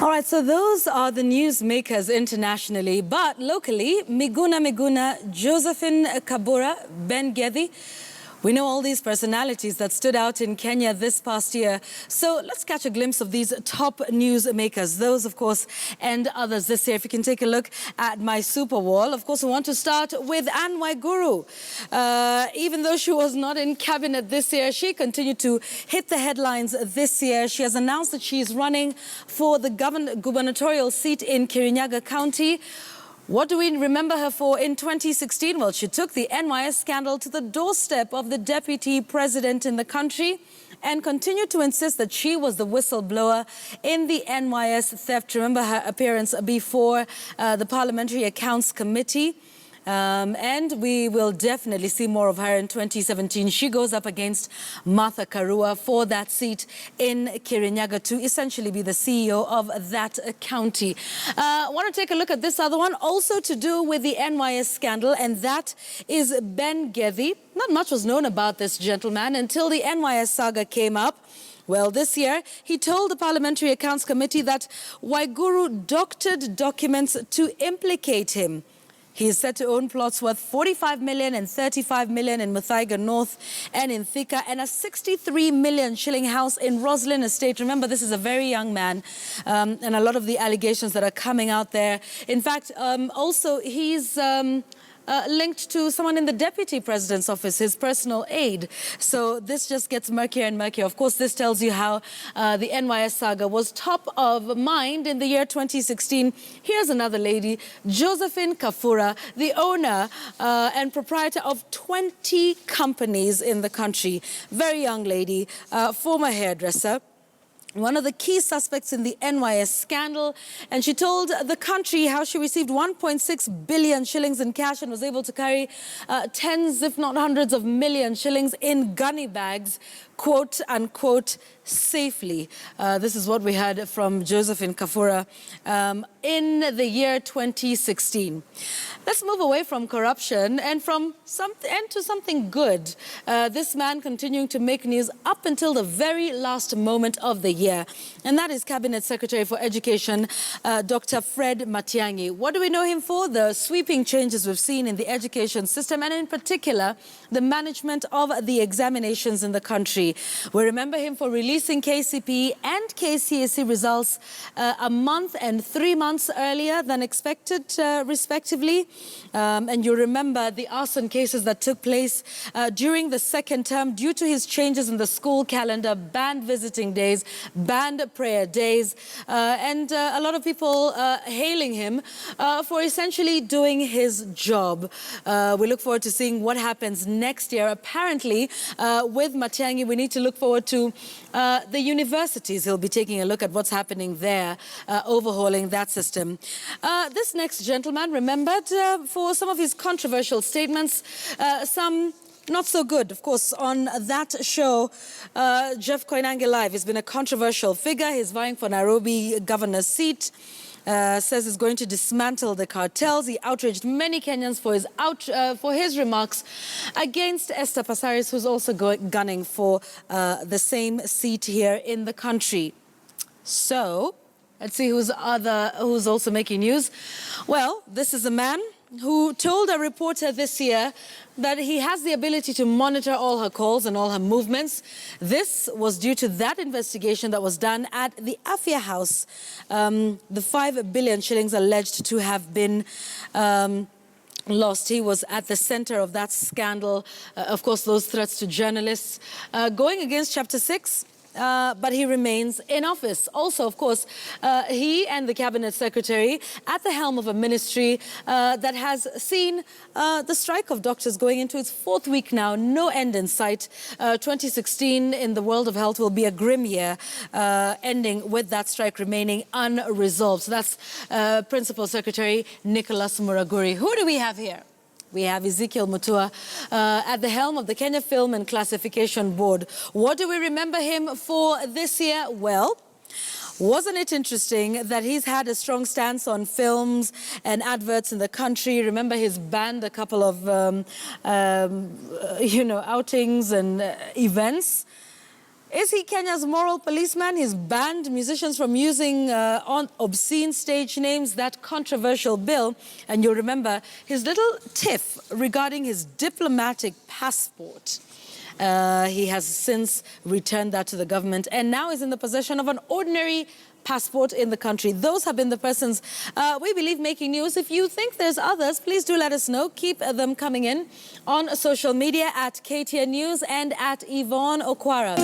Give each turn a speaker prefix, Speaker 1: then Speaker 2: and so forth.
Speaker 1: All right, so those are the newsmakers internationally, but locally, Miguna Miguna, Josephine Kabura, Ben Gedhi. We know all these personalities that stood out in Kenya this past year. So let's catch a glimpse of these top newsmakers, those, of course, and others this year. If you can take a look at my super wall. Of course, we want to start with Anne Waiguru. Even though she was not in cabinet this year, she continued to hit the headlines this year. She has announced that she is running for the gubernatorial seat in Kirinyaga County. What do we remember her for in 2016? Well, she took the NYS scandal to the doorstep of the deputy president in the country and continued to insist that she was the whistleblower in the NYS theft. Remember her appearance before the Parliamentary Accounts Committee. And we will definitely see more of her in 2017. She goes up against Martha Karua for that seat in Kirinyaga to essentially be the CEO of that county. I want to take a look at this other one, also to do with the NYS scandal, and that is Ben Gedhi. Not much was known about this gentleman until the NYS saga came up. Well, this year, he told the Parliamentary Accounts Committee that Waiguru doctored documents to implicate him. He is said to own plots worth 45 million and 35 million in Muthaiga North and in Thika, and a 63 million shilling house in Roslyn Estate. Remember, this is a very young man, and a lot of the allegations that are coming out there. In fact, also he's linked to someone in the deputy president's office, his personal aide. So this just gets murkier and murkier. Of course, this tells you how the NYS saga was top of mind in the year 2016. Here's another lady, Josephine Kafura, the owner and proprietor of 20 companies in the country. Very young lady, former hairdresser. One of the key suspects in the NYS scandal, and she told the country how she received 1.6 billion shillings in cash and was able to carry tens, if not hundreds of million shillings in gunny bags, quote unquote, safely. This is what we heard from Josephine Kafura in the year 2016. Let's move away from corruption and to something good. This man continuing to make news up until the very last moment of the year, and that is Cabinet Secretary for Education, Dr. Fred Matiang'i. What do we know him for? The sweeping changes we've seen in the education system, and in particular, the management of the examinations in the country. We remember him for releasing KCPE and KCSE results a month and 3 months earlier than expected, respectively. And you remember the arson cases that took place during the second term due to his changes in the school calendar, banned visiting days, banned prayer days, and a lot of people hailing him for essentially doing his job. We look forward to seeing what happens next year. Apparently, with Matiang'i, we need to look forward to the universities. He'll be taking a look at what's happening there, overhauling that system. This next gentleman remembered for some of his controversial statements, some not so good. Of course, on that show, Jeff Koinange Live has been a controversial figure. He's vying for Nairobi governor's seat. Says he's going to dismantle the cartels. He outraged many Kenyans for his remarks against Esther Passaris, who's also gunning for the same seat here in the country. So let's see who's also making news. Well, this is a man who told a reporter this year that he has the ability to monitor all her calls and all her movements. This was due to that investigation that was done at the Afia House. The 5 billion shillings alleged to have been lost. He was at the center of that scandal. Of course, those threats to journalists going against Chapter 6. But he remains in office. Also, of course, he and the cabinet secretary at the helm of a ministry that has seen the strike of doctors going into its 4th week now, no end in sight. 2016 in the world of health will be a grim year, ending with that strike remaining unresolved. So that's Principal Secretary Nicholas Muraguri. Who do we have here? We have Ezekiel Mutua at the helm of the Kenya Film and Classification Board. What do we remember him for this year? Well, wasn't it interesting that he's had a strong stance on films and adverts in the country? Remember, he's banned a couple of, outings and events. Is he Kenya's moral policeman? He's banned musicians from using on obscene stage names, that controversial bill. And you'll remember his little tiff regarding his diplomatic passport. He has since returned that to the government and now is in the possession of an ordinary passport in the country. Those have been the persons we believe making news. If you think there's others, please do let us know. Keep them coming in on social media at KTN News and at Yvonne Okwara.